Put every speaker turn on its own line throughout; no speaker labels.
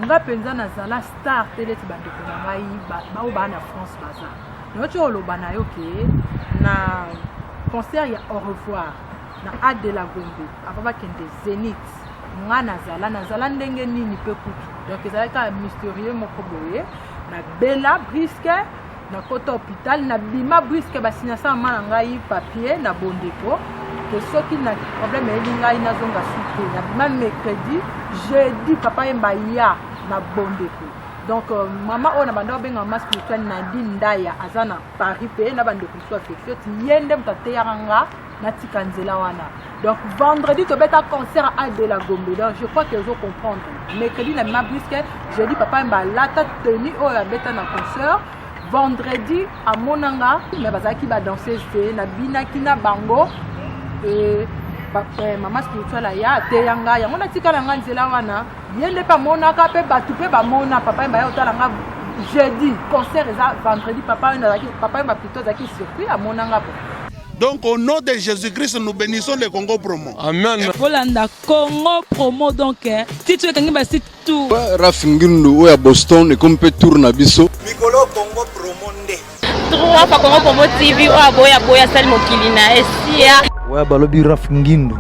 nga penza nazala star teleti bandeko na ngai bao ba na France baza noti oloba na yo ke na concert ya au revoir na Ade la Gombe apapa kende Zénith nga nazala ndenge nini pe kutu donc ezalaka mystérieux moko boye na bela brisque na kota hôpital na bima brisque basinyasa mama na ngai papier na bondeko que soki na problème eli ngai nazonga suite na bima mercredi jeudi papa yemba ya na bondeko donc mama ona banda benga mama spirituel Nadine Ndaya azana Paris pe na bande kuso affection yende mtate yaranga na tikanzela wana donc vendredi to beta concert à de la Gombe donc je crois que vous comprendre mercredi na ma brisque jeudi papa mba lata tenue o ya beta na concert vendredi à monanga mais bazaki ba danser na binaki na bango et papa mama spirituel ya te yanga yango na tikala nga nzela wana yende pa monaka pe batu pe ba mona papa mba ya otala nga jeudi concert eza vendredi papa mba plutôt zaki surpris à monanga.
Donc au nom de Jésus-Christ, nous bénissons le Congo Promo.
Amen.
Volanda Congo Promo donc titre kangi ba site tout.
Raf Ngindu oya Boston et comme peut tourner biso.
Mikolo Congo Promo nde.
Trois fois Congo Promo TV oya boya sal mokili na esia.
Oya balobi Raf Ngindu.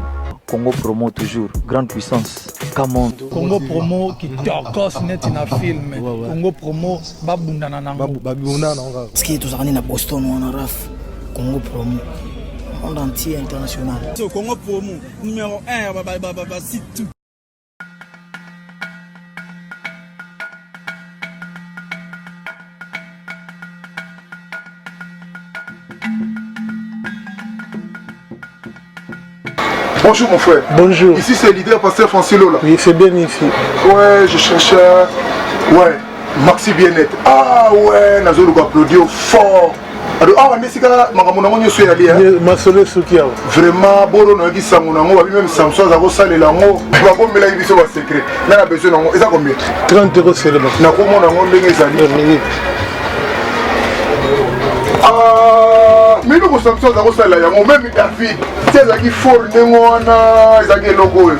Congo Promo toujours grande puissance. Camon.
Congo Promo qui torcos net na film. Congo Promo babundana nango.
Babundana nango.
Parce que tous na Boston on Raf. Congo Promo, monde entier international.
Congo Promo, numéro 1, site tout.
Bonjour mon frère.
Bonjour.
Ici c'est leader pasteur Francilo là.
Oui, c'est bien ici.
Ouais, je cherchais. Ouais, Maxi Bien-être. Ah ouais, Nazolo va applaudir fort. Alors, ah, mais c'est que ma
sole soutien.
Vraiment, bon, on a dit ça, même Samson, ça va saler l'amour. On va pas me la dire sur le secret. On a besoin d'un. Et ça combien
30 € seulement.
On a comment on a des années. Ah, mais nous, Samson, ça va saler l'amour. Même David, c'est ça qui faut le nom, ça qui est logo.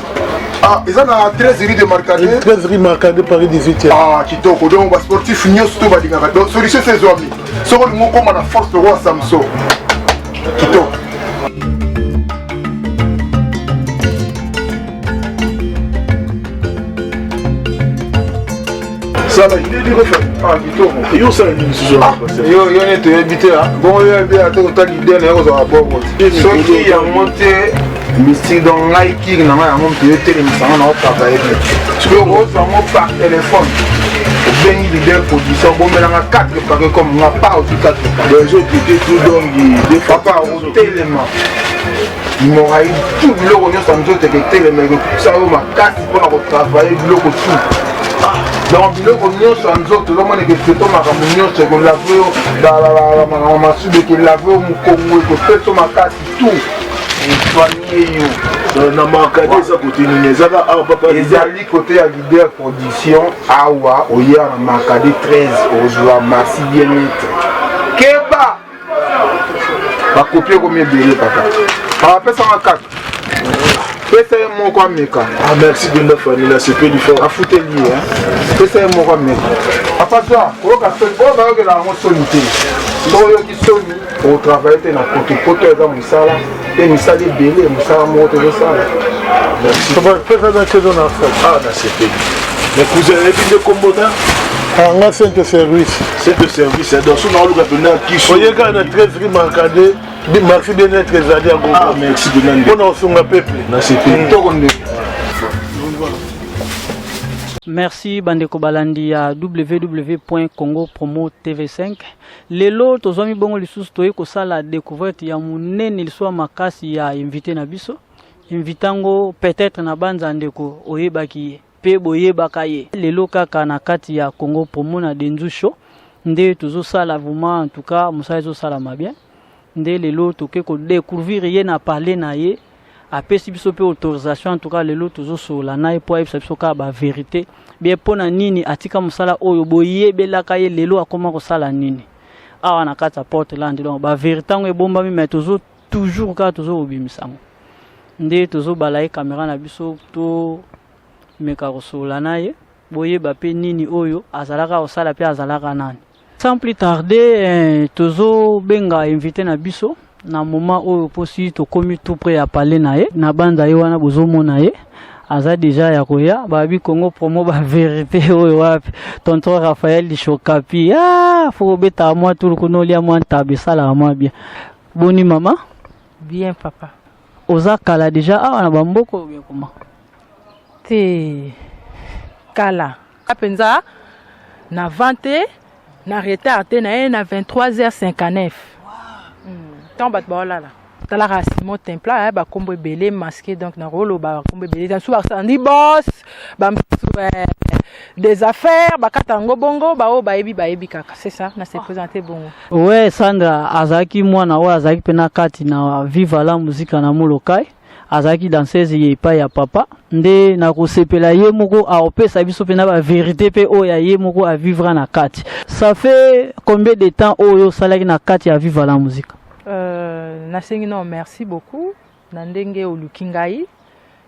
Ah, ils ont 13 rue de Marcadé.
13 rue Marcadé, Paris 18e.
Ah, qui toko. Donc, on va sportif, nous sommes tous les gars. Donc, solution, c'est Zoami. Ce qu'on a comme la force de roi Samson. Qui toko. Ça là, il est du refait. Ah, qui toko. Yo, ça, yo, n'est pas habité. Bon, yo, bien, attends, t'as l'idée, on est à bord. Ceux qui ont monté. Mystique dans l'IQ, on a un téléphone, on a travaillé. Tu peux recevoir par téléphone. Bien leader position, bon, mais on a 4 paquets comme on n'a pas aussi 4 paquets. Les autres étaient tout donc, des papas au téléphone. Ils m'ont eu tout le monde, ça me dit que téléphone, ça m'a cassé pour travailler, le tout. Donc, le monde, ça nous autres, tout le monde est que c'est ton macaron, c'est qu'on l'a vu, dans ma sube, qu'il l'a vu, au Congo, que c'est ton macaron, tout.
Na Marcadé ça côté Nézala ah papa
ezali côté ya leader production awa oya na Marcadé 13 ozwa Maxi Bien-être keba ba copier combien belé papa pa pesa en 4 pesa mon quoi meka
ah merci de neuf années là c'est peu différent
a fouté lui hein pesa mon quoi meka papa ça ko ka fait bon ba que la mo solité so yo ki soni au travail na côté dans musala et musala belé musala mo te ça
merci
ça va faire dans ce zone
ah dans ce pays mais vous avez vu le combattant
ah moi c'est de service
dans son nom le gars qui sont
il y a 13 rue Marcadé Maxi Bien-être ezali yango
ah merci de nande
mpona kosunga peuple
na ce pays
Merci bandeko balandi ya www.congopromo TV5. Lelo tozwami bongo lisusu toye kosala découverte ya munene liswa makasi ya invité na biso. Invitango peut-être na banza ndeko oyebaki pe boyebaka ye. Lelo kaka na kati ya Congo Promo na Denzu Show. Nde tozosala vraiment en tout cas musala ezosala bien. Nde lelo toke ko découvrir ye na parler na ye. Apesi biso pe autorisation en tout cas lelo tozosola na ye po ayebisa biso ka ba vérité bien pona nini atika musala oyo boyebelaka ye lelo akoma kosala nini awa na kati ya porte land donc ba vérité ngo ebombami mais tozo toujours ka tozo obimisango nde tozo balaye caméra na biso to meka kosola na ye boyeba pe nini oyo azalaka osala pe azalaka nani. Sans plus tarder, tozo benga invité na biso na moment oyo posi to komi tout près à parler nae na banda ye wana bozo mona ye aza déjà ya koya babi Congo Promo ba vérité oyo wapi tonton Raphaël Lishokapi faut beta moi tout kono lia moi tabe sala moi bien. Boni maman?
Bien papa.
Oza kala déjà na bamboko bien comment?
Te kala. Apenza na 20 na retard te na 23h59. Tant bat bola là. Tala Simon Templa ba kombo belé masqué donc na rolo ba kombo belé dans sous Sandy boss ba des affaires ba katango bongo ba o ba ebi kaka c'est ça na se présenter bongo.
Ouais Sandra azaki mwana wa azaki pena kati na viva la musique na molokai azaki danseuse ye pa ya papa nde na kosepela ye moko a opesa biso pena ba vérité pe o ya ye moko a vivre na kati. Ça fait combien de temps oyo salaki na kati ya viva la musique?
Non, merci beaucoup. Nandenge olukingai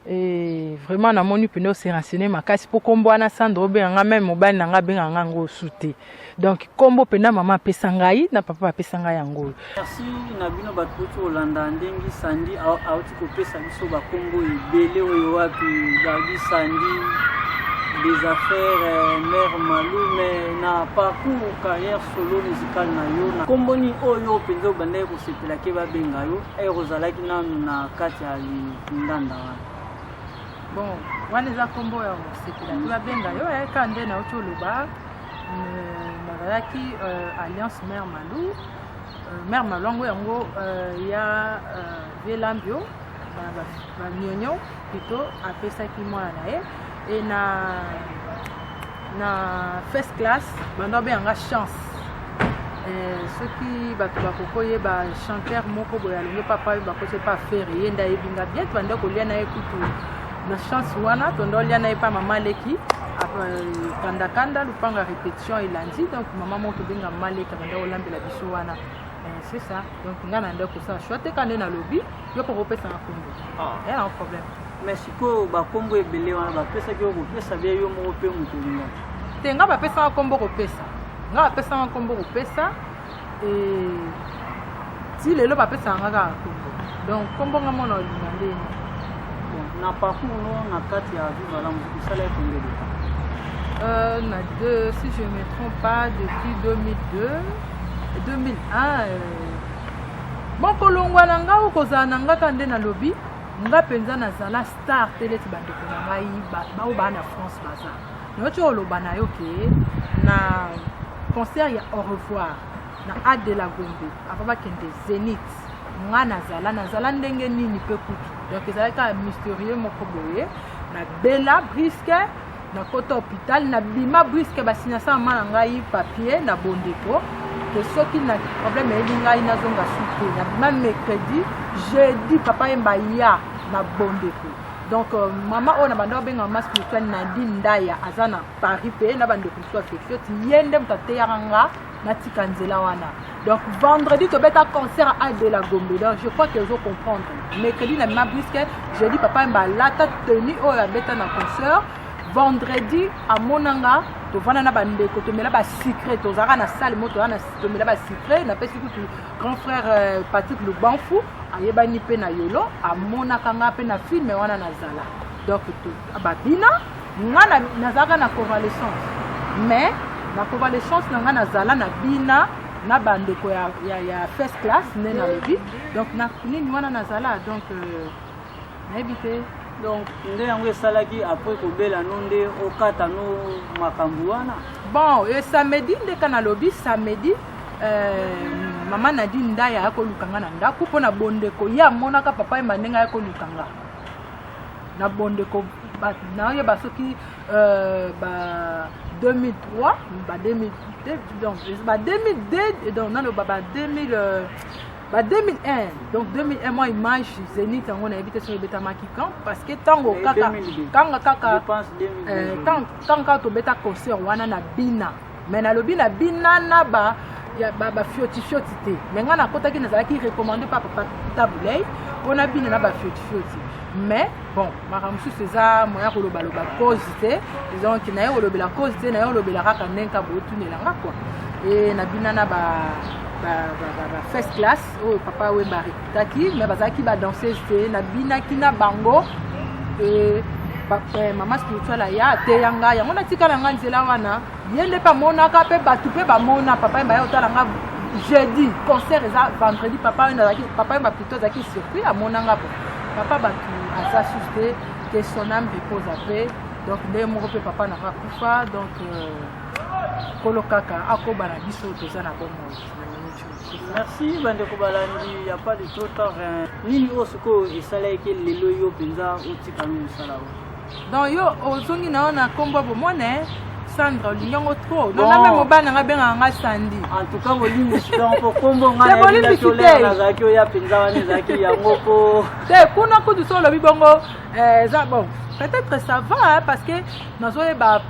et vraiment na moni peno se renseigner makasi pour kombo na Sandro be nga même mobile na nga benga ngo souté. Donc kombo pena maman pesangai na papa pesangai yango.
Merci na bino batuti Olanda ndengi Sandi auti ko pesa biso ba kombo ibele oyo wapi David Sandi des affaires mère Malou mais na parcours carrière solo musical na yo na komboni oyo penzo bande ko sepela ke ba benga yo e rozalaki na kati ya ndanda wana.
Bon wana za kombo ya sepela ke ba benga yo kande na otoloba na zalaki alliance mère Malou yango ya Velambio ba nyonyo plutôt apesa ki mwana na ye. Et na first class bando bien nga chance ceux qui bakokoye ba chanteur moko boya longo papa ba ko pas faire yenda ebinga bien bando ko lia na ekutu na chance wana tondo lia na pa mama leki kanda lupanga répétition elandi donc maman moko benga maleka bando olambela biso wana c'est ça donc ngana ndako ça choite kande na lobby yo ko repesa na kombo il y a un problème.
Mais si ko ba kombo ebele wana ba pesa ki ko pesa bia yo mo pe mutulinga
tenga ba pesa kombo ko pesa nga ba pesa kombo ko pesa et si lelo ba pesa nga ka kombo donc kombo nga mona olingande
bon na parcours no na kati ya viva la musique sala combien de temps
na deux si je me trompe pas depuis 2002 2001 bon kolongwa na nga ko za na nga kande na lobby nga penza na zala star teleti bandeko na ngai ba o ba na France baza nocho oloba na yo ke na concert ya au revoir na Ade de la Gombe apaba kende Zénith nga na zala ndenge nini pe kutu donc ezalaka mystérieux moko boye na bela brisque na kota hôpital na bima brisque basina sa mala ngai papier na bondeko que soki na problème elinga ina zonga souté na bima mercredi jeudi papa emba ya na bondeko donc maman on a bando benga mas spirituel na Ndaya azana Paris pe na bando ko affection ti yende mtate yaranga na tikanzela wana donc vendredi to beta concert à de la Gombe donc je crois que vous comprendre mercredi na ma brisque jeudi papa emba lata tenue o ya beta na concert vendredi à monanga to vana na bandeko to mela ba secret to zara na salle moto na to mela ba secret na pesi ku grand frère Patrick Lubanfu ayebani pe na yolo amona kanga pe na film wana na zala donc to ababina ngana nazaka na convalescence mais na convalescence nga na zala na bina na bandeko ya first class ne na lebi donc na nini wana na zala donc na ebite
donc nde yango esalaki après kobela nonde okata no makambu wana
bon et samedi nde kana lobi samedi maman Nadine Ndaya akolukanga na ndako pona bondeko ya monaka papa e manenga akolukanga na bondeko na ye basoki ba 2003 ba 2002 donc ba 2002 donc na lo ba 2000 ba 2001 donc 2001 moi image Zénith on a évité sur beta makikan parce que tango kaka kanga kaka
je pense 2002
tant to beta concert wana na bina mais na lobi na bina na ba ya ba fioti te mais nga na kota ki na zala ki recommandé par papa Tabulay on a bien na ba fioti mais bon maramusu c'est ça moya ko loba cause donc na yo loba la cause na yo loba la kaka nenka botunela quoi et na bina na ba first class oh papa we bari taki mais bazaki ba danser na bina kina bango et maman spirituelle ya te yanga yango na tikala nga nzela wana yende pa mona ka pe batu pe ba mona papa ba otala nga jeudi concert eza vendredi papa m'a plutôt zaki surpris à mon anga papa batu asa susté que son âme repose à paix donc les mon papa na kufa donc kolokaka akobana biso toza na bon
merci bandeko balandi ya pas de trop tard nini osoko esalaki lelo yo penza otika no musala
donc yo ozongi na kombo bomone Sandra lingongo trop non même mobana nga benga nga Sandy
en tout cas bolimi donc pour kombo nga na tolera na zaki ya penza wana zaki yango ko
te kuna ko du solo bibongo ça bon peut-être ça va parce que nazoye ba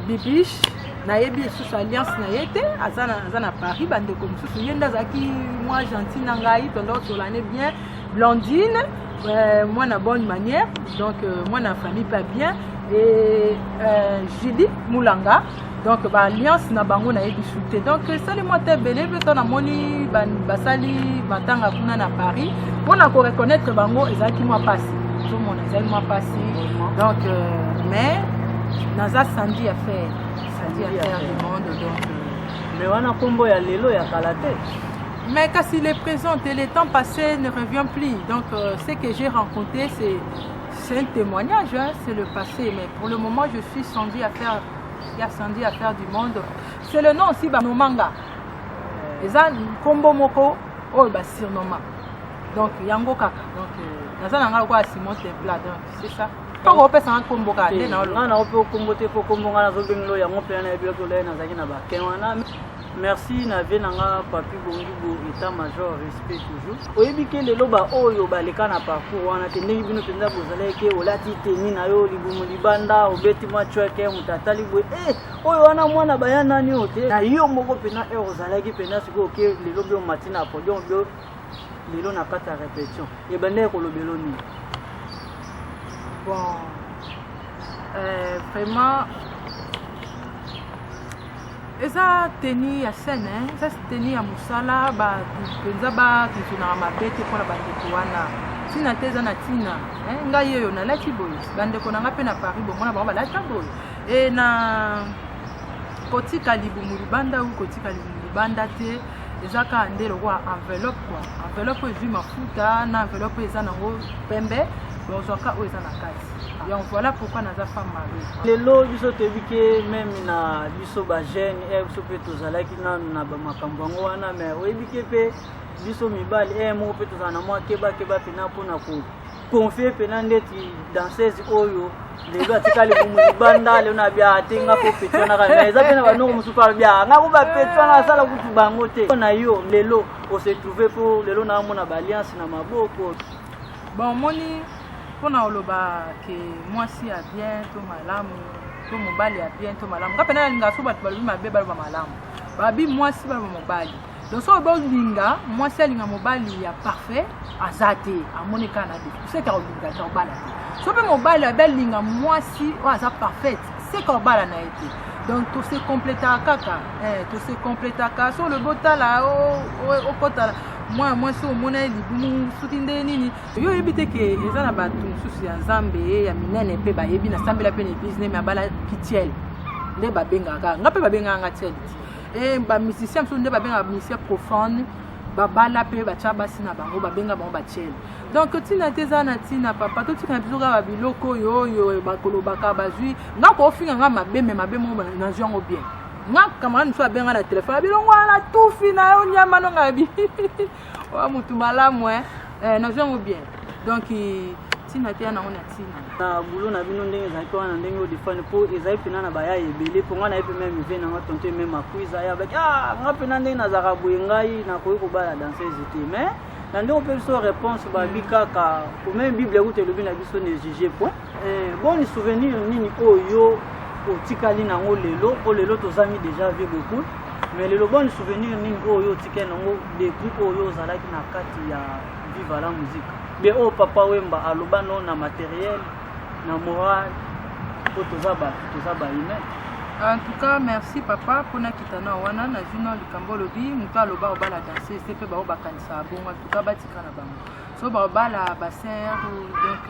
bibiche na yebi sous alliance na yete azana Paris bande comme sous yenda zaki moi gentil na ngai pendant sur l'année bien blondine moi na bonne manière donc moi na famille pas bien et Judy Moulanga donc ba alliance na bango na yebi shooté donc sali moi te belé beto na moni basali matanga kuna na Paris pour na ko reconnaître bango ezaki moi passé tout mon ezaki moi passé donc mais naza Sandy a fait du monde donc
mais wana kombo ya lelo ya kalate
mais quand il est présent et le temps passé ne revient plus donc ce que j'ai rencontré c'est un témoignage hein, c'est le passé mais pour le moment je suis Sandy à faire du monde c'est le nom aussi ba no manga eza kombo moko o ba surnom donc yango kaka donc naza nanga kwa Simon Templa donc c'est ça Quand on peut s'en comboka,
on peut comboter pour combonger na zobenglo ya mon père na bioko le na zaki na ba kenwana. Merci na venanga papi bongibo état major respect toujours. Oyebike lelo ba oyo baleka na parcours wana tendengi bino penza bozaleke olati teni na yo libumu libanda obeti machweke mutatali bwe oyo wana mwana bayana ni ote na yo moko pena ozalaki pena siko ke lelo bio matina podium bio lelo na kata répétition e bande ko lobelo ni.
Bon, vraiment, eza teni ya scène, eza teni ya musala, penza ba kituna mabete pona bandeko wana. Tina teza na tina, ngai yeyo na lati boy. Bandeko na ngape na Paris bo mona ba lati boy. Et na kotika libumu libanda ou kotika libumu libanda te. Ezaka ndelo kwa enveloppe quoi. Enveloppe ezu mafuta na enveloppe eza nango pembe. Donc voilà pourquoi nous avons fait mal.
Les lots du saut éviqué même na biso ba jeune et biso pe tozala ki na ba makambo ngo wana mais oyebiké pe biso mibali mo pe tozana mo keba pena pona ko confier pena ndeti danseuse oyo lelo atikali kumubanda leo na bia atenga po petona kana eza pena ba no musupa bia nga ko ba petona sala kutu bango te na yo lelo on se trouver pour lelo na mona ba alliance na maboko
bon moni pona oloba ke mwasi a bien to malamu to mobali a bien to malamu kapena linga so batu balubi mabe baluba malamu babi mwasi baluba mobali donc so ba linga mwasi linga mobali ya parfait azate amonika na de c'est ka olinga ka obala so pe mobali a bel linga mwasi o aza parfait c'est ka obala na été donc tout se compléta kaka tout se compléta ka so le botala o kota moi so mona libumu sutinde nini yo yebite ke ezana batu susu ya Nzambe ya minene pe ba yebi na sambela pe ne business me abala kitiel nde ba benga ka ngape ba benga ngatiel ba musicien so nde ba benga musicien profane ba bala pe ba chaba sina bango ba benga bango ba tiel donc tina tezana tina papa to tika bizoka ba biloko yo ba kolobaka bazui ngako ofinga nga mabeme mo na jongo bien nga kama nso abenga na téléphone bilongo ala tufi na yo nyama no ngabi o mutu malamu na jongo bien donc tina te na ona tina
na bulo na bino ndenge za kwa na ndenge o define po ezai pena na baya ebele po nga na epe même vena nga tonto même akuiza ya ba nga pena ndenge na zaka buengai na ko bala danseuse te mais na ndenge pe so réponse ba bikaka ko même bible ko te lobi na biso ne juger point bon ni souvenir nini oyo otikali nango lelo po lelo tozami déjà vu beaucoup mais lelo bon souvenir nini oyo tikali nango depuis oyo zalaki na kati ya viva la musique bien oh papa wemba aloba non na matériel na moral pour tozaba humain.
En tout cas, merci papa pour na kitana wana na jino likambo lobi muta loba obala danser c'est pe ba obakanisa bon en tout cas batika na bango so ba obala basser donc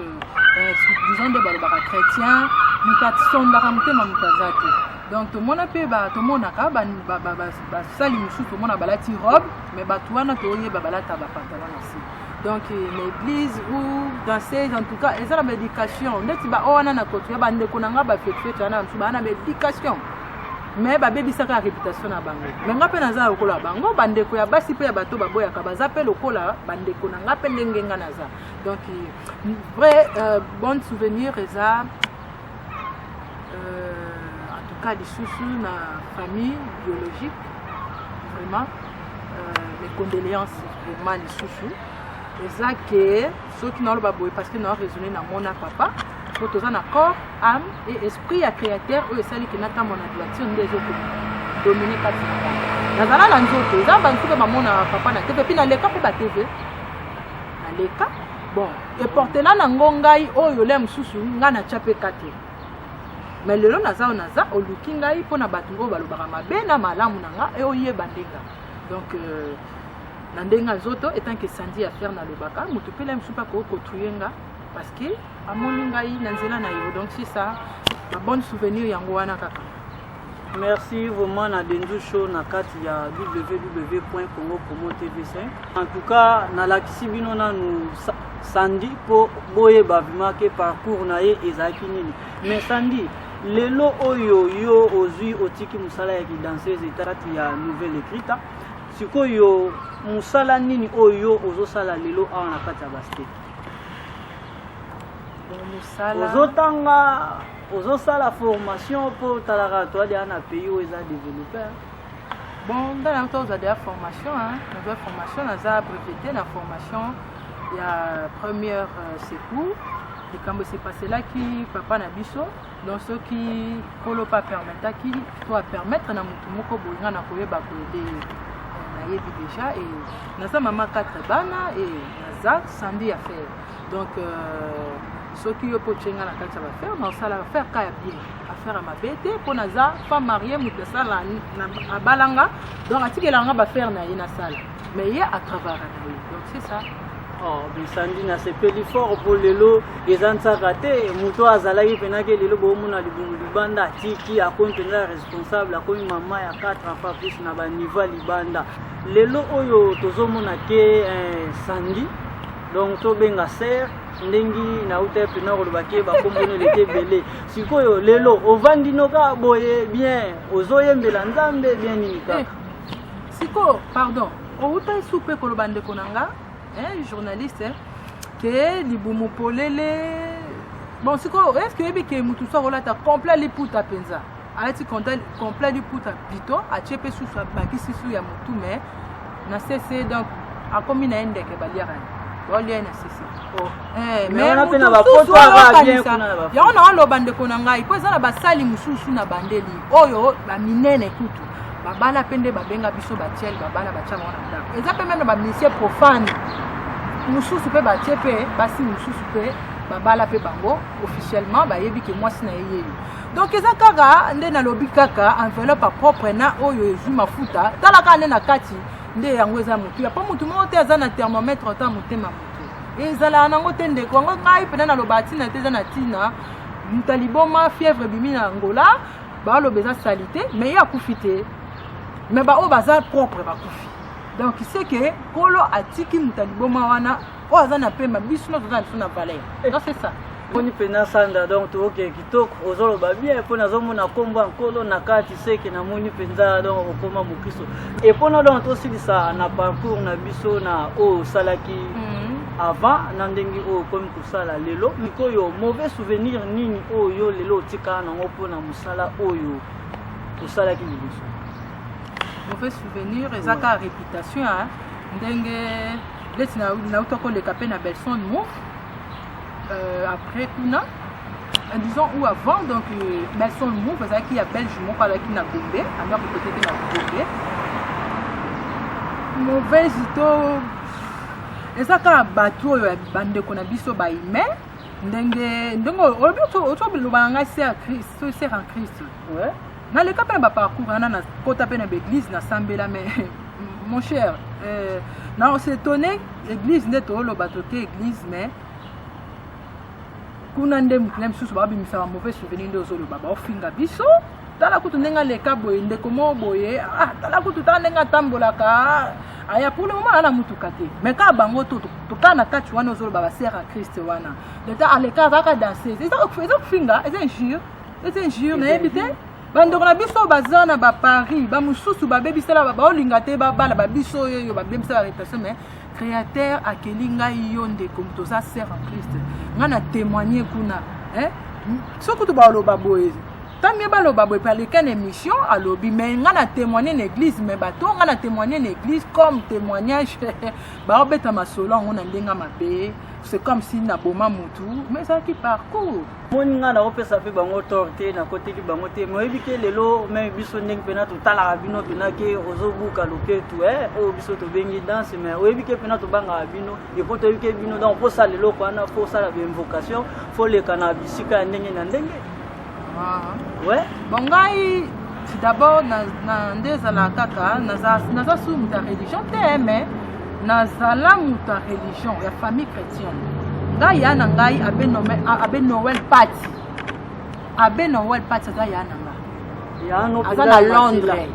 disons de ba chrétien muta sondara mutema mutazate donc to mona pe ba to mona ka ba sali musu to mona balati robe mais ba tuana to ye ba balata ba pantalon aussi donc l'église ou danser en tout cas et ça la médication neti ba ona na kotu ba ndeko nanga ba fete na msu ba na médication mais ba bebi saka réputation na bango mais nga pe naza lokola bango bandeko ya basi pe ya bato baboya ka baza pe lokola bandeko nanga pe ndenge nga naza donc vrai bon souvenir eza en tout cas les sous na famille biologique vraiment mes condoléances vraiment les sous eza que ceux qui n'ont pas boy parce que n'ont raisonné na mona papa pour tous en accord âme et esprit à créateur ou celle qui n'attend mon adulation des autres dominer quatre nazala na nzoto eza bantu pe mamona papa na TV puis na leka pe ba TV na leka bon et porter là na ngongai oyo le msusu nga na chape 4 mais lelo naza oluki ngai pona batu ngo balobaka mabe na malamu nanga e oyeba ndenga donc na ndenga zoto etant que Sandy a faire na lobaka mutu pe le msusu pa ko kotuyenga parce que amoni ngai na nzela na yo donc c'est ça un bon souvenir yango wana kaka.
Merci vraiment na Dendu Show na kati ya www.congopromo.tv5. En tout cas na lakisi bino na nous Sandy po boye bavima ke parcours na ye ezaki nini mais Sandy lelo oyo yo ozui otiki musala ya danseuse etati ya nouvelle écrite sikoyo musala nini oyo ozosala lelo awa na kati ya basket ozosala formation pour talaka toi dia na pays où ils a développé
bon dans la temps de formation nouvelle formation naza breveté na formation ya première secours et quand c'est passé là qui papa na biso donc ceux qui polo pas permettre qui doit permettre na mutu moko bolinga na koyeba ko na yebi déjà et naza mama 4 bana et naza Sandy à faire donc ceux qui ont chenga na kati va faire mais ça la faire ka bien affaire à ma bête pour naza pas marié mutu sala na balanga donc atikelanga ba faire na ina sala mais il y a à travers donc c'est ça.
Oh, Sandy na sepeli fort pour lelo ezanza raté muto azalaki penake lelo bomuna libanda tiki akontena responsable akomi mama ya 4 enfants plus na ba niveau libanda lelo oyo tozomona ke Sandy donc to benga ser ndengi na utepe na kolobaki ba kombone lete belé sikoyo lelo ovandi noka boye bien ozoyembela nzambe bien nini kaka
siko pardon o utai soupe kolobande konanga journaliste que libumu polele bon siko est-ce que ebi ke mutu so rola ta complet li puta penza ati complet li puta bito a chepe sous sa bakisi sous ya mutu mais na cc donc a komi na ende ke baliara oli na cc mais on a pena ba potwa bien kuna ba ya ona lo bande konanga ipo za na basali mususu na bandeli oyo ba minene kutu babala pende babenga biso batiel babala bachama wana ndako eza pe même ba monsieur profane mususu pe bachepe basi mususu pe babala pe bango officiellement bayebi ke mwasi na yeye donc eza kaka nde na lobi kaka enveloppe propre na oyo ezu mafuta talaka nde na kati nde yango eza mutu ya pa mutu mo te eza na thermomètre ta mutema mutu ezala nango te ndeko ngo ngai pe na lobati na te eza na tina mutaliboma fièvre bimi na Angola ba lo beza salité mais ya kufite mais ba o baza propre ba kufi donc c'est que kolo atiki mutaliboma wana o azana pema biso no tozana na valeur donc c'est ça
oni pena sanda donc to okay kitoko ozolo ba bien pona zomona komba nkolo na kati seke na moni penza donc okoma mukristo et pona donc to silisa na parcours na biso na o salaki avant na ndengi o comme kusala lelo mikoyo mauvais souvenir nini oyo lelo tika na ngopona musala oyo kusalaki biso
mauvais souvenir ezaka réputation ndenge leti na utoko le capé na Belson mo après kuna disons ou avant donc Belson mo parce qu'il y a belge mo kwa qui na Gombe alors peut-être na Gombe mauvais ito ezaka bato oyo bandeko na biso baime ndenge otobiloba ngai sœur en Christ naleka mpe na baparcours wana na kota mpe na baeglise nasambela mais mon cher na osétonné église nde tooloba toke église mais kuna nde mokili mosusu babimisaka mauvais souvenir nde ozoloba baofinga biso tala kutu ndenge aleka boye ndeko moko boye tala kutu tala ndenge atambolaka aya pour le moment ana mutuka te mais ka bango tokala na kati wana ozoloba basere ya Christ wana leta aleka azalaka danseuse eza kofinga eza injure nayebi te bandeko na biso baza na baparis bamosusu babebisela baolinga te babala babiso oyo babebisela réputation mais créateur akeli ngai yo ndeko toza sere en Christ nga na témoigner kuna soki to baloba boye tamie baloba boye paleka na émission alobi mais nga na témoigner na église mais bato nga na témoigner na église comme témoignage baobeta masolo yango na ndenga mabe c'est comme si na boma mutu mais ça qui parcours
moni nga na opesa pe bango torte na côté li bango te moi bike lelo même biso ndenge pena to tala bino pena ke ozobuka loketu o biso to bengi danse mais o bike pena to banga bino et poto bike bino donc pour ça lelo ko na pour ça la invocation faut le kana bisika ndenge na ndenge ouais
bon ngai d'abord na ndezala kaka naza sous ta religion te mais nazala muta religion ya famille chrétienne ngai ya na ngai abe Noël party aza ya na ngai
ya no
aza na Londres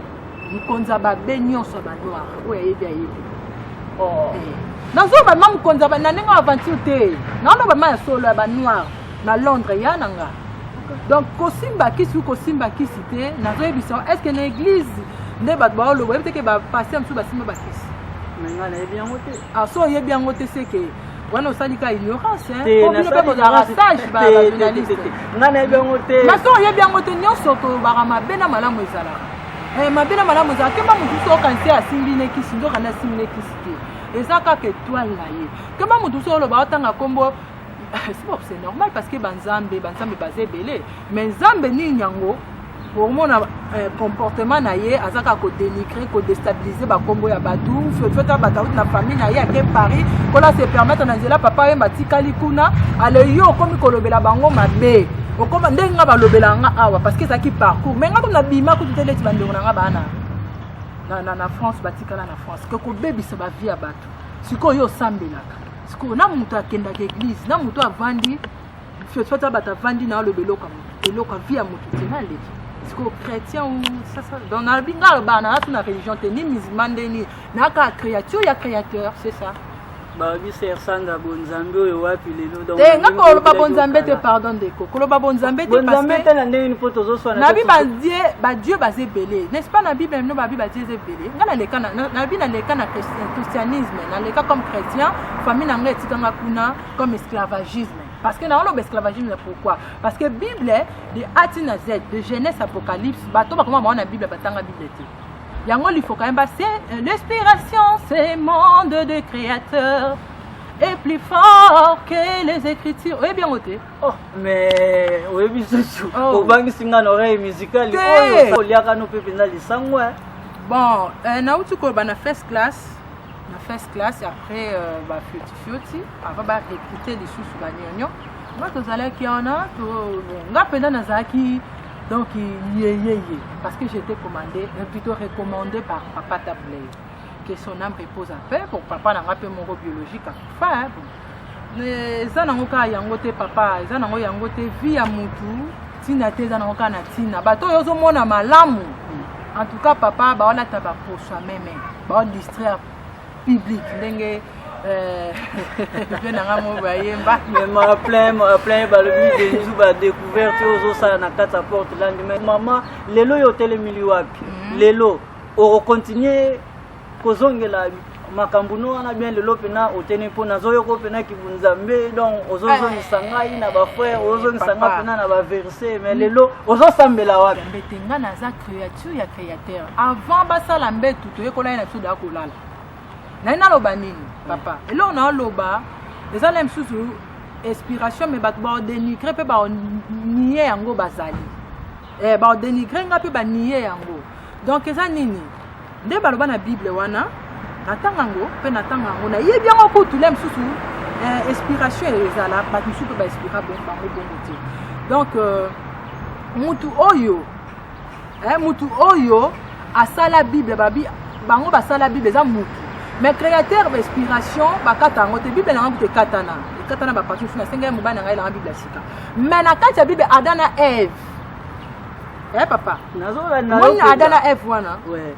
mukonza babe nyonso ba noir oyo ayebi nazoba ma mukonza na ndenge aventure te naloba ma solo ya ba noir na Londres ya na ngai donc kosimba kisi te nazoyebisa est-ce que na église nde bato baoloba yebi teke bapaster mosusu basimba bakisi
nga nayebi yango te
so oyebi yango te seke wana osalika ignorance
nga nayebi yango te
na so oyebi yango te nyonso tolobaka mabe na malamu ezalaka mabe na malamu ezalaka kemba mosusu okanisi asimbi nekisi nzokanda asimbi nekisi te eza kaka étoile na ye kemba mosusu oloba otanga kombo c'est normal parce que banzambe baza ebele mais nzambe nini yango pour mon comportement na ye azaka ko dénigrer ko déstabiliser ba kombo ya batu feta bataut na famille na ye à Paris kola se permettre na nzela papa ye batikali kuna ale yo komi kolobela bango mabe okoma ndenga balobela nga awa parce que ça qui parcours mais nga ko na bima ko tutele ti bandeko na nga bana na France batikala na France que ko bebisa ba vie ya batu siko yo sambelaka siko na mutu akendaka église na mutu avandi feta bata vandi na lobelo comme eloko vie ya mutu tena leki siko chrétien ou ça dans la binga bana na religion te ni musulman ni na ka créature ya créateur c'est ça
ba bi ser sanga bonzambe oyo wapi lelo donc
nga ko ba bonzambe te pardon ndeko ko ba bonzambe te parce que
bonzambe te na ndeni poto zo swana
na bi ba Dieu bazé belé n'est-ce pas na Bible no ba bi ba Dieu belé nga na leka na bi na leka na christianisme na leka comme chrétien famille na nga etikanga kuna comme esclavagisme. Parce que dans l'esclavagisme, pourquoi? Parce que Bible, de A à Z, de Genèse, Apocalypse, bateau, comment on a la Bible, la Bible. Il faut quand même passer l'inspiration, c'est le monde de créateurs est plus fort que les écritures. Oui, bien noté.
Oh, mais oui, bien sûr. Au banc, c'est une oreille musicale. Oh, il y a nos pépins dans les sangs.
Bon, na utu ko bana first class. Na first class et après ba futi avant ba recruter les sous ba nyonyo moi to zala ki ona to nga penda na zaki donc yé parce que j'étais commandé plutôt recommandé par papa Tablay que son âme repose en paix pour papa na ngape mon biologique enfin mais ça nango ka yango te papa ça nango yango te vie ya mutu tina te za nango ka na tina bato yozo mona malamu en tout cas papa ba wala taba pour soi-même ba distraire public ndenge je n'anga mo bayemba
mais ma plein ba le but de nous ba découverte aux ça na kata porte là mais maman lelo yo telemili wapi lelo o continuer kozongela makambo no na bien lelo pena otene pona zoyo ko pena kibunzambe donc ozozo nsangai na ba frère ozozo nsanga pena na ba verset mais lelo ozo sambela wapi
betenga na za créature ya créateur avant basala mbetu to yekola na tsuda kolala na loba nini papa et là on a loba les alem sous inspiration mais ba dénigrer pe ba nier yango bazali ba dénigrer nga pe ba nier yango donc eza nini nde ba loba na Bible wana natangango pe natangango na yebi yango ko tulem susu inspiration ezala ba musu pe ba inspira bango bongo te. Donc mutu oyo asala Bible babi bango basala Bible za mutu. Mais créateur d'inspiration bakata ngote Bible na ngote katana ba partout fina senga mo bana ngai la Bible sika. Mais na kati ya Bible Adam na Eve. Papa. Mon Adam na Eve wana. Ouais.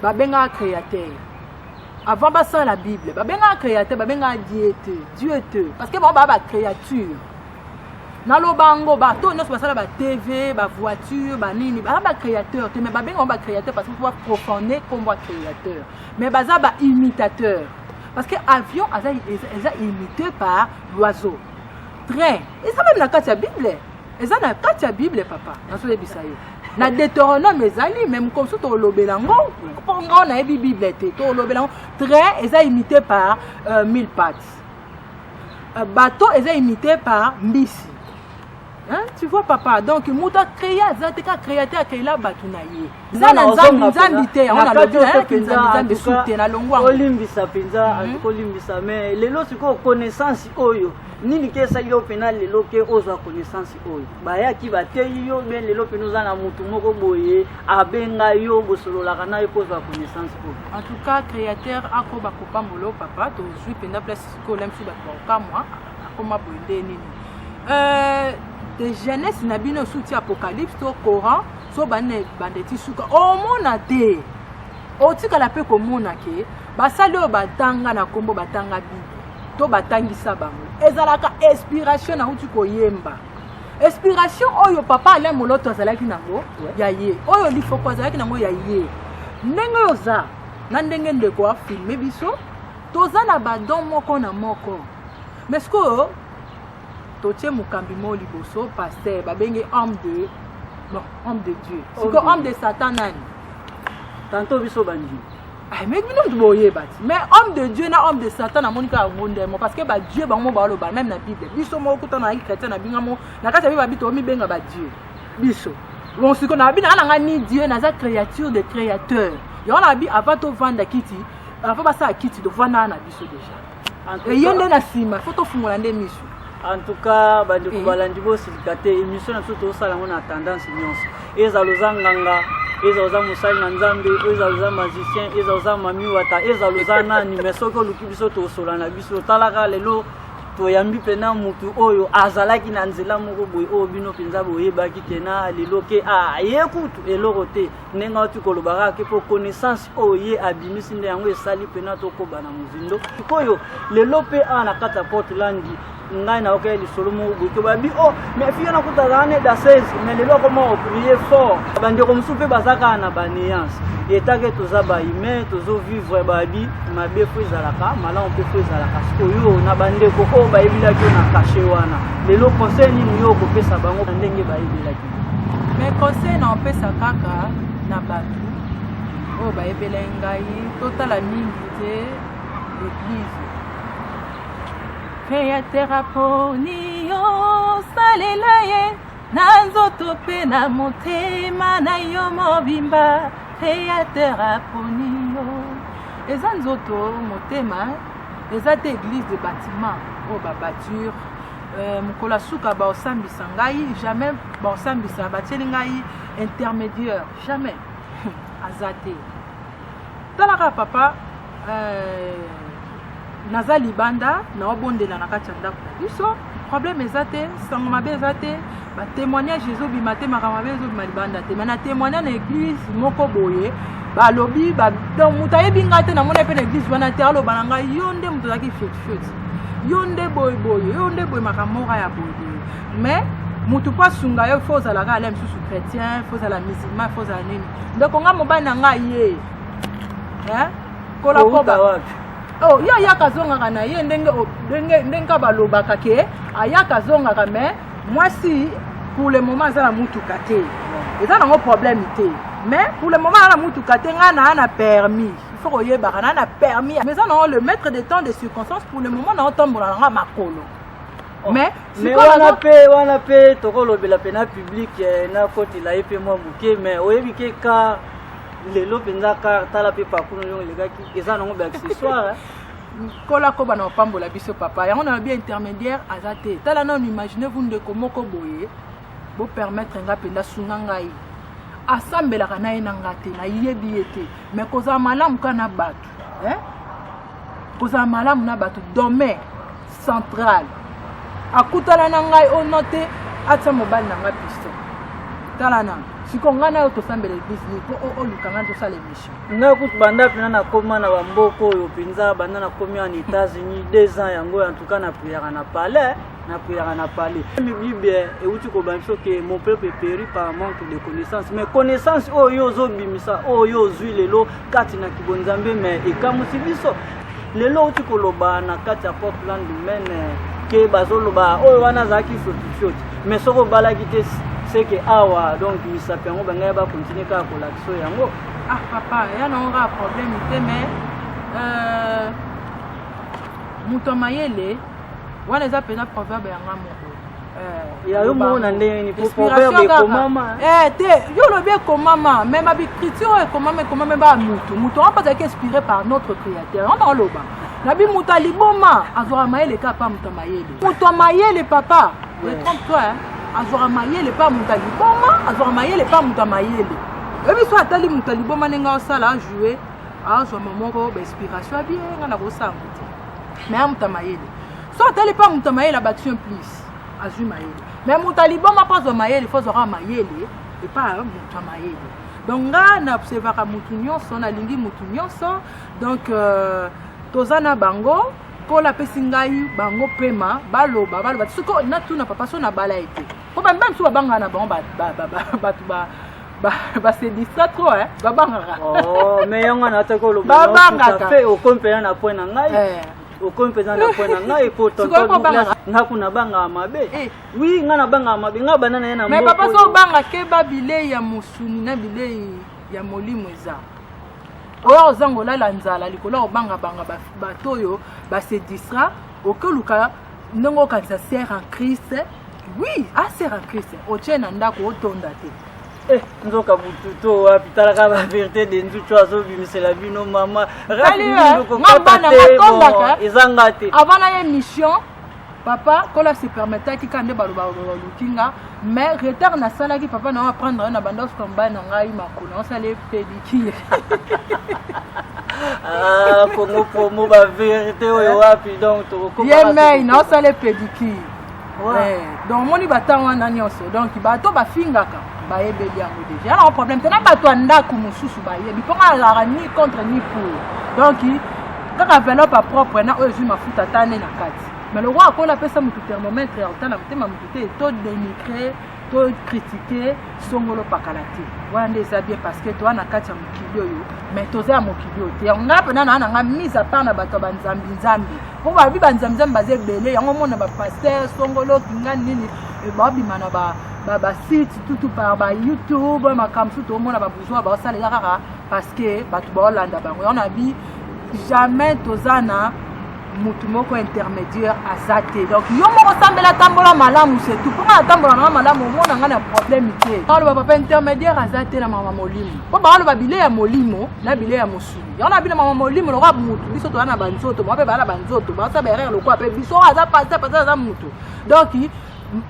Ba benga créateur. Avant ça la Bible, ba benga créateur, ba benga Dieu te. Parce que ba créature. Na lo bango ba to no basala ba TV, ba voiture, ba nini, ba créateur, te mais ba benga ba créateur parce que tu vas profaner comme ba créateur. Mais baza ba imitateur. Parce que avion est imité par l'oiseau. Train, et ça même la carte de Bible. Et ça na carte de Bible papa. Na so lebisa yo. Na Deutéronome ezali même comme ça to lobelango. Pour on a Bible te to lobelango. Train est imité par 1000 pattes. Bateau est imité par mbisi. Hein? Tu vois papa, donc muta créa zateka créateur créa batunaye. Zana nzambi te on a le bien nzambi soute na longwa.
Olimbisa penza olimbisa mais lelo siko connaissance oyo nini ke sa yo penal lelo ke ozo connaissance oyo. Baya ki bateyi yo ben lelo pe nous na mutu moko boye abenga yo bosolola kana yo ozo connaissance oyo.
En tout cas créateur akoba kopa molo papa to jui penda place ko lem su ba kwa moi akoma boende nini. De jeunesse na bino soutien apocalypse to Coran so bane bandeti suka o mona te o tika la pe ko mona ke basali o batanga na kombo batanga Bible to batangisa bango ezalaka inspiration na uti ko yemba inspiration oyo papa ale moloto azalaki nango ya ye oyo lifoko azalaki nango ya ye ndenge oza na ndenge ndeko a filmer biso toza na badon moko na moko mais ce que totie mukambi mo liboso pasteur babenge homme de Dieu. C'est que homme de Satan nani.
Tantôt biso bandi.
Ah mais nous boye bati. Mais homme de Dieu na homme de Satan na monika ngondemo parce que ba Dieu ba mo ba lo ba même na Bible. Biso mo kuta na chrétien na binga mo na kati ba bito mi benga ba Dieu. Biso. Bon siko na bina na ngani Dieu na za créature de créateur. Yo na bi avant to vendre kiti, avant ba sa kiti do vendre na biso déjà. Et yende na sima, faut to fungola nde miso.
En tout cas, bandi kubalandi bo silikate émission na soto osala ngona tendance nyonso. Ezaloza nganga, ezaloza musali na nzambe, ezaloza magicien, ezaloza mami wata, ezaloza nani mais soko luki biso to sola na biso talaka lelo to yambi pena mutu oyo azalaki na nzela moko boy o bino penza boyebaki tena lelo ke yekutu elorote nenga tu kolobaka ke po connaissance oye abimisi nde yango esali pena to ko bana muzindo koyo lelo pe ana kata Portland ngai na okeli solomo buto babi mais fiya na kutazane da 16 mais lelo comment prier fort bande ko musupe bazaka na banéance etake tozaba ime tozo vivre babi mabe fuzalaka mala on peut fuzalaka koyo na bande ko bayebila ki na caché wana lelo conseil ni yo ko pesa bango ndenge bayebila ki
mais conseil na pesa kaka na batu bayebela ngai totala mingi te l'église créateur aponi yo salela ye na nzoto pe na motema na yo mobimba créateur aponi yo eza nzoto motema eza te église de bâtiment o ba bâture mukola suka ba osambisa ngai jamais ba osambisa batieli ngai intermédiaire jamais azate talaka papa naza libanda na obondela na kati ya ndako na biso problème ezate sango mabe ezate ba témoignage ezobima te makambo mabe ezobima libanda te mais na témoignage na église moko boye balobi donc mutu ayebi ngai te namona mpe na église wana te aloba na ngai yo nde mutu azalaki fete yo nde boyeboye yo nde boye makambo moko ya boye mais mutu mpo asunga yo fo ozalaka ale mosusu chrétien fo ozala musulman fo ozala nini donc nga mobali na ngai ye kolakoba yo ayaka azongaka na ye ndenge balobaka ke ayaka azongaka mais mwasi pour le moment aza na mutuka te eza nango problème te mais pour le moment na mutuka te nga na permis il faut koyebaka na permis mais eza nango le maître de temps de circonstance pour le moment na otombola nanga makolo mais
wana pe tokolobela pe na public na kotela ye pe mwa moke mais oyebi ke ka lelo penza car tala pe pakuno yo lekaki eza nango ba accessoire
kola ko bana opambola biso papa yango na bien intermédiaire azate tala na imaginer vous de komoko boye bo permettre nga penda sunga ngai asambelaka na ye na ngate na yebi ete mais koza malamu kana batu koza malamu na batu domaine central akutala na ngai onote atsa mobile na ngai pisto tala na siko ngana yo tosambela business po o lukanga to sala émission
nga kutu banda pena na koma na bamboko oyo penza banda na komi en États-Unis 2 ans yango en tout cas na prière na palais mais Bible et où tu comprends que mon peuple périt par manque de connaissances mais connaissance oh yo zo bimisa oh yo zui lelo kati na kibonzambe mais et comme si biso lelo tu koloba na kati ya pop land domaine ke bazoloba oh wana zaki fructifié mais soko balaki te c'est que awa donc misapengo banga ba continuer ka kolakso yango
papa ya na nga problème te mais muto mayele wana za pena proverbe yanga moko
ya yo mona ndeni pour proverbe komama
te yo lo bien komama même ba écriture komama ba muto on pas être inspiré par notre créateur on va loba na bi muto liboma azora mayele ka pa muto mayele papa ne trompe-toi azora mayele pa muto liboma azora mayele pa muto mayele ebi so atali muto liboma nenga osala jouer azwa momoko ba inspiration bien ngana ko sanguti mais muto mayele so atali pa muto mayele abaction plus azui mayele mais muto liboma pa zo mayele faut zora mayele et pas muto mayele donc nga na observera mutu nyonso na lingi mutu nyonso donc tozana bango kola pesi ngai bango pema baloba siko na tuna papa so na bala ete ko ba même so babanga na bango ba se distra trop babanga
mais yanga na te ko lo babanga fait au compagnon na point na ngai au compagnon na point na ngai pour tonton na kuna banga mabe oui nga na banga mabe nga banana yana
mais papa so banga ke babile ya musuni na bile ya molimo eza oyo zangola la nzala likolo banga batoyo ba se distra okoluka ndongo kanisa sert en Christ oui sert en Christ ochena ndako otonda te
nzoka bututo wapi tala ka ba vérité de nzucho azo bimisela bino mama
ezangate avant la émission papa kola se permettait ki kande baloba lukinga mais retard na sala ki papa na prendre na bandos combat na ngai makolo on sale pédicure
Congo promo ba vérité oyo wapi donc to ko
ba mais na sale pédicure donc moni batawa na nyonso donc bato ba fingaka ba yebeli yango déjà na problème tena bato andako mususu ba yebi ponga la ni contre ni pour donc kaka enveloppe propre na oyo zui mafuta tane na kati. Mais le roi a appelé ça mon thermomètre et autant la tout dénigrer, tout critiquer, songolo pakalati. Wande ça bien parce que toi na kati ya mukilio yo, mais toza mukilio te. On a pena na mise à part na bato banzambi nzambi. Pour ba bi banzambi nzambi bazé belé, yango mona ba pasteur songolo kinga nini e ba bi mana ba site tout par ba YouTube, ma kamsu to mona ba besoin ba sala rara parce que bato ba Hollande bango. On a bi jamais tozana mutu moko intermédiaire azate donc yo moko sambela tambola malamu c'est tout pour na tambola na malamu mona ngana problème té alo papa intermédiaire azate na mama molimo po ba alo ba bile ya molimo na bile ya mosuli yo na bile mama molimo lo ka mutu biso to na banzoto mo pe ba na banzoto ba sa berere lo ko pe biso aza pasa za mutu donc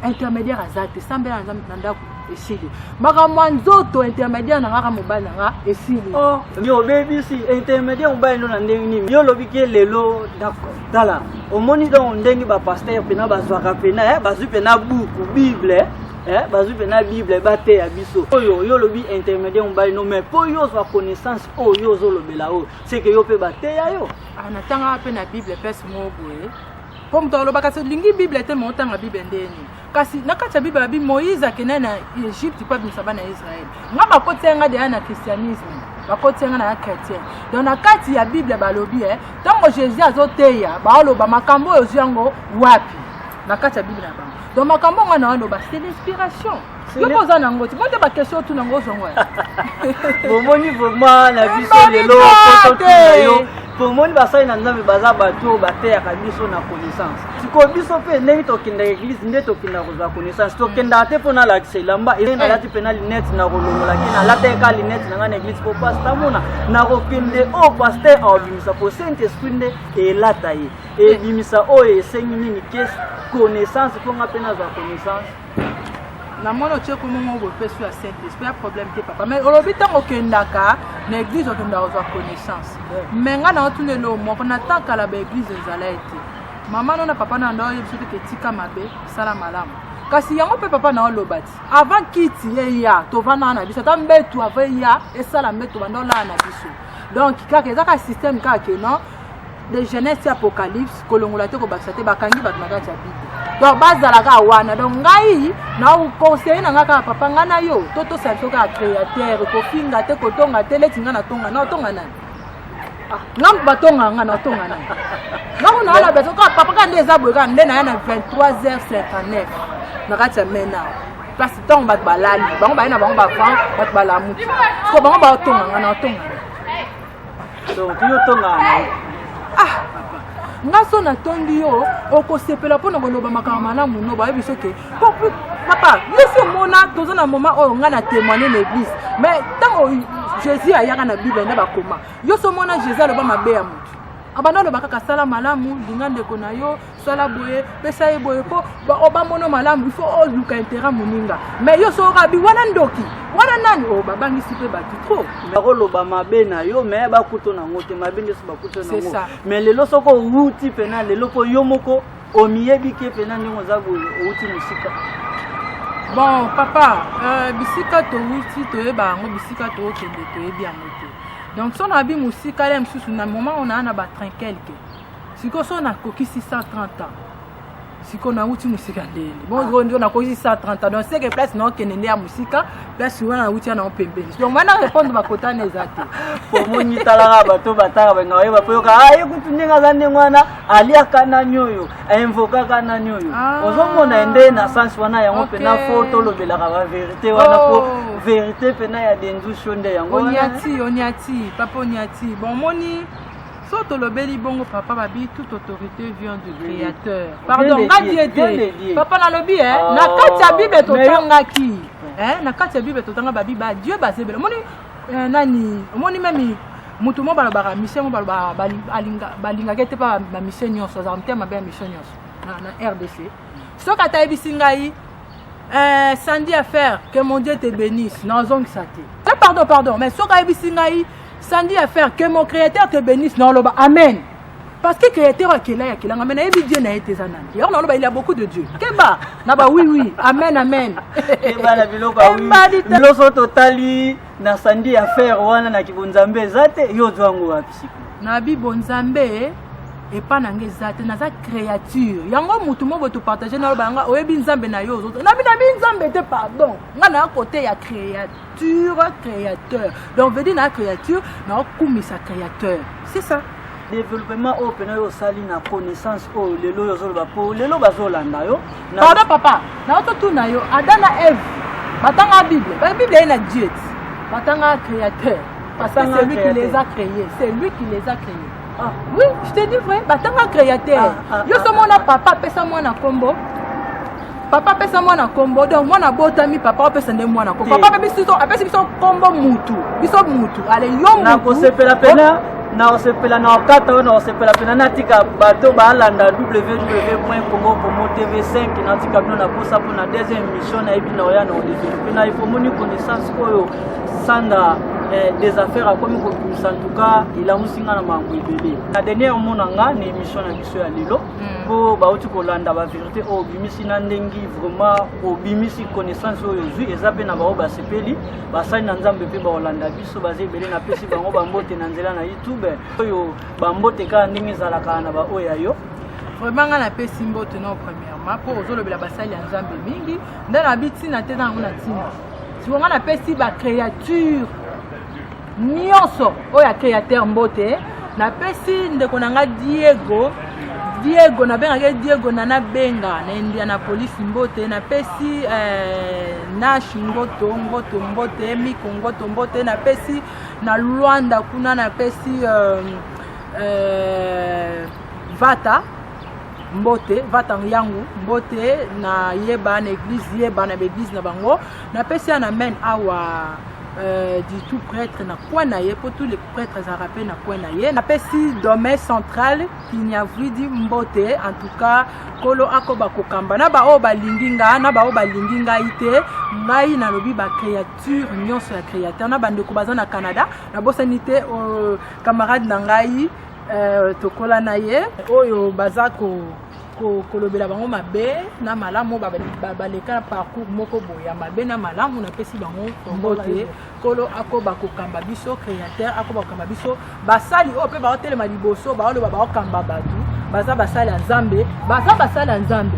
intermédiaire azate sambela na ndako esili maka mwanzoto intermédiaire na ngaka mobali nga esili
yo baby si intermédiaire mobali no na ndenge nini yo lobi ke lelo dala omoni donc ndenge ba pasteur pena bazwaka pena bazwi pena buku bible bazwi pena bible bate ya biso oyo yo lobi intermédiaire mobali no mais po yo zwa connaissance oyo zo lobela o c'est que yo pe bate ya yo
anatanga pena bible pesa moboe comme dans le bagage lingi bible était montant la bible ndeni kasi nakati bible bi Moïse akena na Égypte kwa bisaba na Israël ngaba kotenga de na christianisme bakotenga na chrétien donc nakati ya bible balobi tango Jésus azoteya ba loba makambo yo yango wapi nakati ya bible na bango donc makambo ngana loba c'est l'inspiration yo poza nango ti bonde ba question tu nango zongo
bomoni vraiment na biso lelo pomoni basali na nzambe baza bato bateyaka biso na connaissance siko biso mpe ndenge tokenda église nde tokenda kozwa connaissance tokenda te mpo nalakisa elamba nalati mpe na linete na kolongolaki nalataka linete na ngai na église po paster mona nakokende oyo paster aobimisa po saint esprit nde elata ye ebimisa oyo esengi nini kesi connaissance mpo nga mpe nazwa connaissance
na mwana otie komongo bopesu ya saint esprit ya problème te papa mais olobi ntango okendaka na église okendaka kozwa connaissance mais nga na otundelo moko na tankala baéglise ezala ete mama no na papa na ndo oyebi soki etika mabe sala malamu kasi yango mpe papa na oloba ti avant kiti eya tovanda na biso ata mbetu ava eya esala mbetu banda olaa na biso donc kaka ezaka système kaka ke non de jeunesse apocalypse kolongola te kobakisa te bakangi bato na kati ya bible donc bazalaka wana donc ngai na conseiller na nga kaka papa nga na yo totosala biso kaka créateur kofinga te kotonga te leti nga na tonga na otonga nani ngambo batonga nga na otonga nani ngambo na wana beso kaka papa ka nde eza boye kaka nde na ya na 23h59 na kati ya mena place ntango bato balali bango baye na bango bavant bato balamuki so bango baotonga nga na otonga
donc yo tonga
nga so natondi yo okosepela mpo na koloba makambo malamu no bayebi soki papa yesi omona toza na moma oyo nga na témoigner na église mais ntango jésus ayaka na bible nde bakoma yo so omona jésus aloba mabe ya motu abanda aloba kaka sala malamu linga ndeko na yo sala boye pesa ye boye mpo obamona malamu il faut oluka intérêt moninga mais yo so okabi wana ndoki wana nani babangisi mpe bato tro
bakoloba mabe na yo me bakuto nango te mabe nde so bakuto nango mais lelo soko outi pena lelo mpo yo moko omiyebi ke pena ndenge oza boye outi mosika
bon papa bisika touti toyeba yango bisika tookende toyebi yango te donc so na bi mosika le mosusu na moment on a na batrinquel ke siko so nakokisi 130 ans siko na uti musika ndeni bon ndio nakokisi 130 ans donc c'est que place na okende ndia musika place wana uti na opembeni donc mana répondre bakota na ezate
po moni talanga bato bataka benga oyeba po yoka kutunyenga zande mwana aliaka na nyoyo invoka kana nyoyo ozomona ende na sens wana yango pena photo lobelaka ba vérité wana po vérité pena ya denzu shonde yango
onyati papa onyati bon moni Soto lobeli bongo papa babi toute autorité vient du créateur. Pardon, ngadiete. Papa na lobi na kati ya Bible totanga ki. Na kati ya Bible totanga babi ba Dieu basebela. Moni nani, moni memi mutu mo balobaka mission mo baloba balinga kete pa ba mission nyonso, za mtema ba mission nyonso na RDC. Soka ta ebisi ngai Sandy à faire que mon Dieu te bénisse. Non, zong sate. Pardon, mais soka ebisi ngai Sandy à faire que mon créateur te bénisse. Non, loba amen. Parce que créateur qui est là, amen. Et Dieu n'a été zanani. Il y a beaucoup de Dieu. Keba, naba oui, amen.
Keba la bilo ba oui. Bilo so totali na Sandy à faire wana na kibonzambe zate yo zwangu wapi siku.
Na bi bonzambe et pas nange zate na za créature. Yango mutu mo boto partager na banga oyebi nzambe na yo autres. Na bi nzambe te pardon. Nga na côté ya créateur. Donc veut dire na créature na kumisa créateur. C'est ça.
Développement open yo sali na connaissance o lelo yo zolo ba po lelo bazolanda yo.
Pardon papa. Na oto na yo Adam et Ève. Batanga Bible. La Bible est na Dieu. Batanga créateur. Parce que c'est lui qui les a créés. C'est lui qui les a créés. Ah, oui, je te dis vrai, batanga créateur. Yo so mona papa pesa mwana kombo. Papa pesa mwana kombo. Donc mwana botami papa pesa nde mwana kombo. Papa biso apesi biso kombo mutu. Biso mutu. Allez yo mutu.
Na ko sepela pena, na osepela na okata na osepela pena natika bato ba landa www.congo.tv5 natika bino na posa pour na deuxième émission na ebina oya na développer na ifomoni connaissance koyo sanda des affaires à comme en tout cas il a musinga na mangu ebele na dernière monanga ni émission na biso ya lelo po ba uti kolanda ba vérité o bimisi na ndengi vraiment o bimisi connaissance oyo zui ezape na ba sepeli ba sai na nzambe pe ba olanda biso baze ebele na pesi bango ba mbote na nzela na YouTube oyo ba mbote ka ndenge zalaka na ba oya yo
vraiment nga na pesi mbote no premièrement po ozolobela basali ya nzambe mingi ndana biti na te na ngona tina si nga na pesi ba créature nyonso oya créateur mbote na pesi ndeko nanga Diego na benga Diego na benga na Indianapolis mbote na pesi Nash ngoto mbote Miko ngoto mbote na pesi na Luanda kuna na pesi vata mbote vata yangu mbote na yeba na église yeba na église na bango na pesi na men awa du tout prêtre na quoi na ye pour tous les prêtres arabes na quoi na ye na pesi domaine central qui n'y a vridi mbote en tout cas kolo akoba kokamba na ba o balinginga na ba o balinginga ite ngai na lobi ba créature nyonso ya créateur na bande ko bazana Canada na bosanité camarade na ngai tokola na ye oyo bazako kolobela bango mabe na malamu baleka parcours moko boya mabe na malamu na pesi bango mbote kolo akoba kokamba biso créateur akoba kokamba biso basali o pe ba hotel maliboso ba oloba ba okamba batu baza basali ya Nzambe baza basali ya Nzambe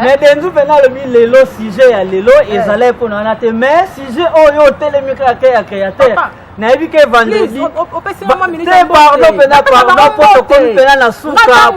mais dendu pena lobi lelo sujet ya lelo ezala mpona wana te mais sujet oyo otelemika ya créateur nayebi ke vendredi pardon pena na suka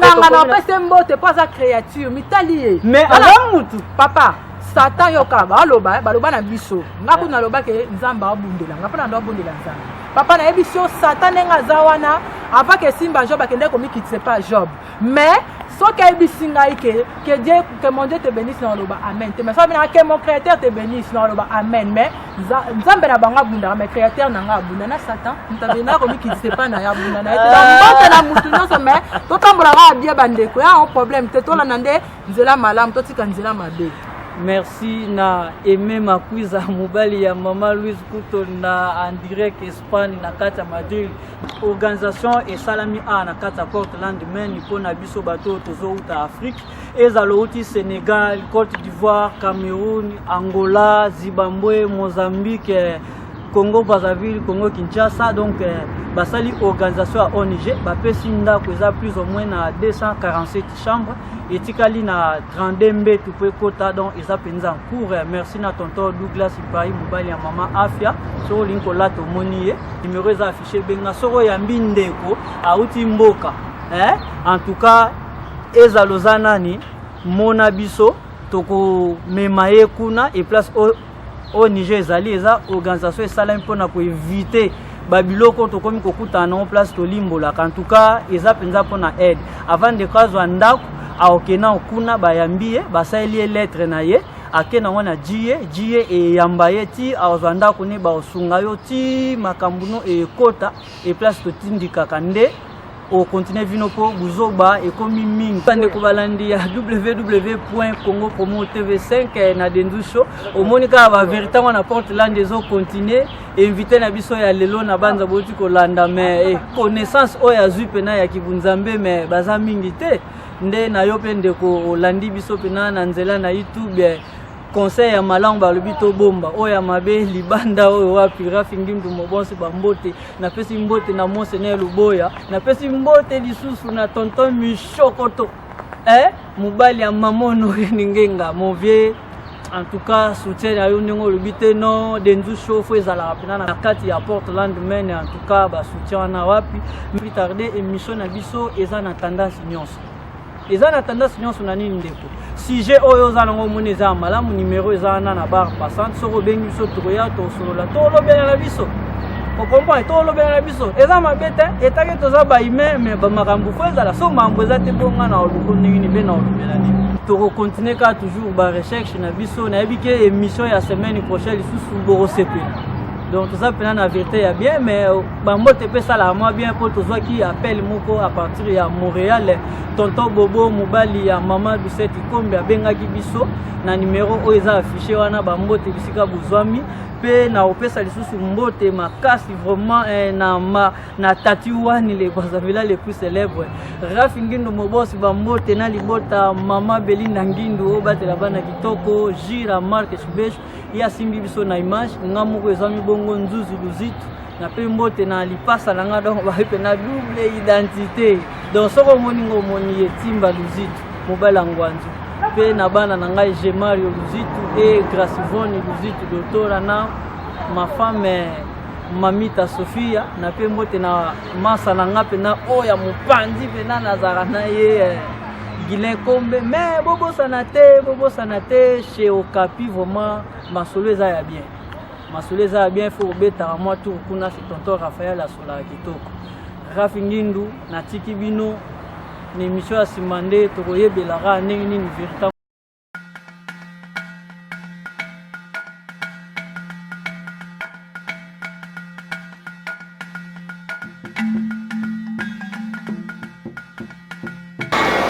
opese mbote po aza créature mitali ye
mais aza mutu
papa Satan yoka baloba na biso nga kuna aloba ke Nzambe abundela nga pona ndo abundela Nzambe papa na ebiso Satan nga zawana avant que Simba Job akende komi kitse pas Job mais so ka ebisinga que Dieu que mon Dieu te bénisse dans le bas amen te mais ça bien que mon créateur te bénisse dans le bas amen mais Nzambe na banga bunda mais créateur na nga bunda na Satan ntabena komi kitse pas na ya bunda na ete na mutu nyonso mais to tambola ga bien bandeko ya un problème te to la nande nzela malam to tika nzela mabe.
Merci na Aimé Makwiza mobali ya Mama Louise Couto na en direct Espagne na kata Madrid organisation et salami a na kata Portland men pour na biso bato tozo uta Afrique ezalo uti Sénégal, Côte d'Ivoire, Cameroun, Angola, Zimbabwe, Mozambique, Congo Brazzaville, Congo Kinshasa donc basali organisation à ONG bapesi ndako eza plus ou moins na 247 chambres etikali na 32 mbetu pe kota donc eza penza en cours. Merci na tonton Douglas Ipayi mobali ya Mama Afia so linko lato moniye numéro eza affiché benga soro ya mbindeko auti mboka en tout cas eza lozanani mona biso toko memaye kuna et place au Niger ezali eza organisation esala mpona ko éviter babiloko to komi kokuta na place to limbola en tout cas eza penza pona aide avant de kazwa ndako aokena okuna bayambie basaeli lettre na ye akena wana jiye e yambaye ti azwa ndako ne ba osunga yo ti makambuno e kota e place to tindika kande au continent vinopo buzoba et comme mingi pande ko balandi ya www.congopromotv5 na dendu show au monika ba véritablement na Portland des autres continents invité na biso ya lelo na banza boti ko landa mais connaissance o ya zupena ya kibunzambe mais baza mingi te nde na yo pende ko landi biso pena na nzela na YouTube conseil ya malangu balobi to bomba oya mabe libanda oyo wapi rafingi mtu mobonse bambote na pesi mbote na Monseigneur Luboya na pesi mbote lisusu na tonton Michokoto mobali ya mamono ningenga mon vieux en tout cas soutien ya yo ndingo lobite no dendu chauffeur ezala rapina na kati ya Portland men en tout cas ba soutien na wapi plus tarder émission na biso eza na tendance nyonso eza na tendance nyonso na nini ndeko sujet oyo za nango moni eza malamu numéro eza na bar passante soko bengi biso troya to solola to lobela na biso ko comprendre to lobela na biso eza mabete etake toza ba ime mais ba makambu fo eza la so mambo eza te bonga na oluko nini be na olobela ni to continuer ka toujours ba recherche na biso na ebike émission ya semaine prochaine sous boro CP donc tout ça pendant la vérité ya bien mais bambote pe sala moi bien pour to qui appelle moko à partir ya Montréal tonton Bobo mobali ya Mama Lucette Kombe abengaki biso na numéro o eza affiché wana bambote bisika buzwami pe na opesa lisusu mbote makasi vraiment na tati wani les Brazzaville les plus célèbres Rafi Ngindo mobosi bambote na libota Mama Belinda Ngindo o batela bana kitoko Jira Mark Subesh ya simbi biso na image ngamuko ezami bongo nzuzu luzitu na pe mbote na lipasa na nga donc ba pe na double identité donc soko moningo moni etimba luzitu mobala ngwanzu pe na bana na ngai je Mario luzitu et Gracivone luzitu doctora na ma femme Mamita Sofia na pe mbote na masa na nga pe na oya mupandi pe na nazara na ye Guilain Kombe mais bobo sanate chez Okapi vraiment masolo eza ya bien masolo eza bien fo obetaka mwa tour kuna chez tonton Raphaël asolaka kitoko. Rafi Ngindu natiki bino na émission ya nsima nde tokoyebelaka ndenge nini véritable.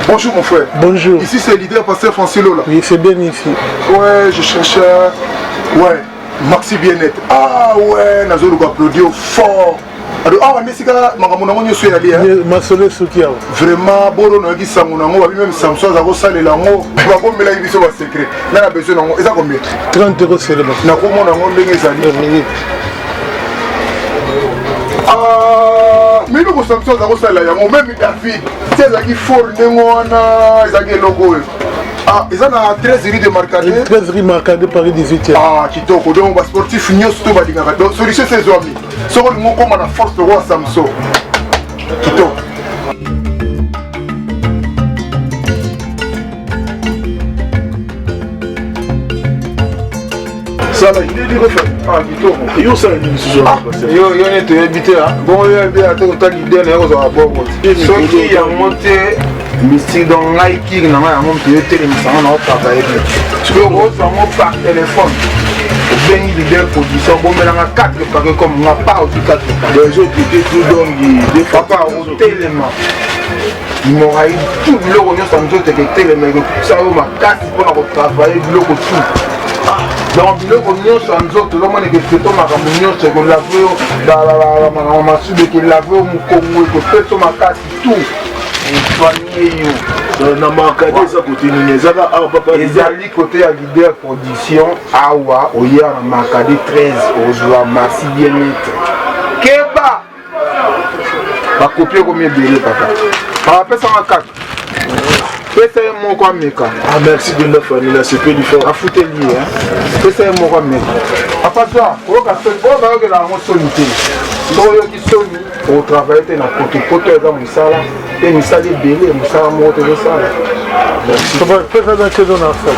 Bonjour mon frère.
Bonjour.
Ici c'est leader pasteur Francilo là.
Oui, c'est bien ici.
Ouais, je cherchais. Ouais, Maxi Bien-être. Ah ouais, Nazolo va applaudir fort. Ah, mais c'est que Magamona suis allé.
Masole Soukia.
Vraiment, Boro n'a dit ça, mon amour, même Samson a reçu l'amour. Tu vas pas me la dire sur secret. Là, la besoin d'amour. Et ça combien?
30 € c'est le bon.
N'a pas mon amour, les amis. Mais nous, Samson a reçu l'amour. Même David, c'est ça qui faut le némoana, c'est ça qui est logo. Ah, ils ont 13 rue de Marcadé.
13 rue Marcadé, Paris 18e.
Ah, Kitoko, donc on va sportif, nous sommes tous les gars. Donc, solution, c'est les amis. Ce qu'on a comme la force de roi Samson. Kitoko.
Ça là, il est refait. Ah, Kitoko. Et où ça, il est
ah, yo est habité là. Bon, il est habité à tout le l'idée, il est à bord. Ceux qui ont monté. Mystique dans Nike, dans la montre, il était mis en travail. Tu peux voir par téléphone. Bien leader position, bon, mais dans 4 paquets comme on n'a pas aussi 4 paquets. Les autres étaient tout dans des papas au tellement. Ils m'ont eu tout le rognon sans doute que tellement. Ça m'a cassé pour travailler le tout. Donc, le rognon sans doute, le monde est fait ton marabouillon, c'est qu'on l'a vu dans la sud, qu'il l'a vu au Congo, que fait ton casse tout.
Na Marcadé ça côté Ninezaka ah papa
ezali côté ya leader production awa oya na Marcadé 13 ozwa Maxi Bien-être keba ba copier combien belé papa pa pesa en 4 pesa mon quoi meka
ah merci de la famille là c'est peu différent
a fouter lié hein pesa mon quoi meka papa toi o ka fait o ba que la mo solité to yo ki soni au travail te na côté za musala et misali belé musala mo te ça
merci. Fais ça dans quelle zone en fait?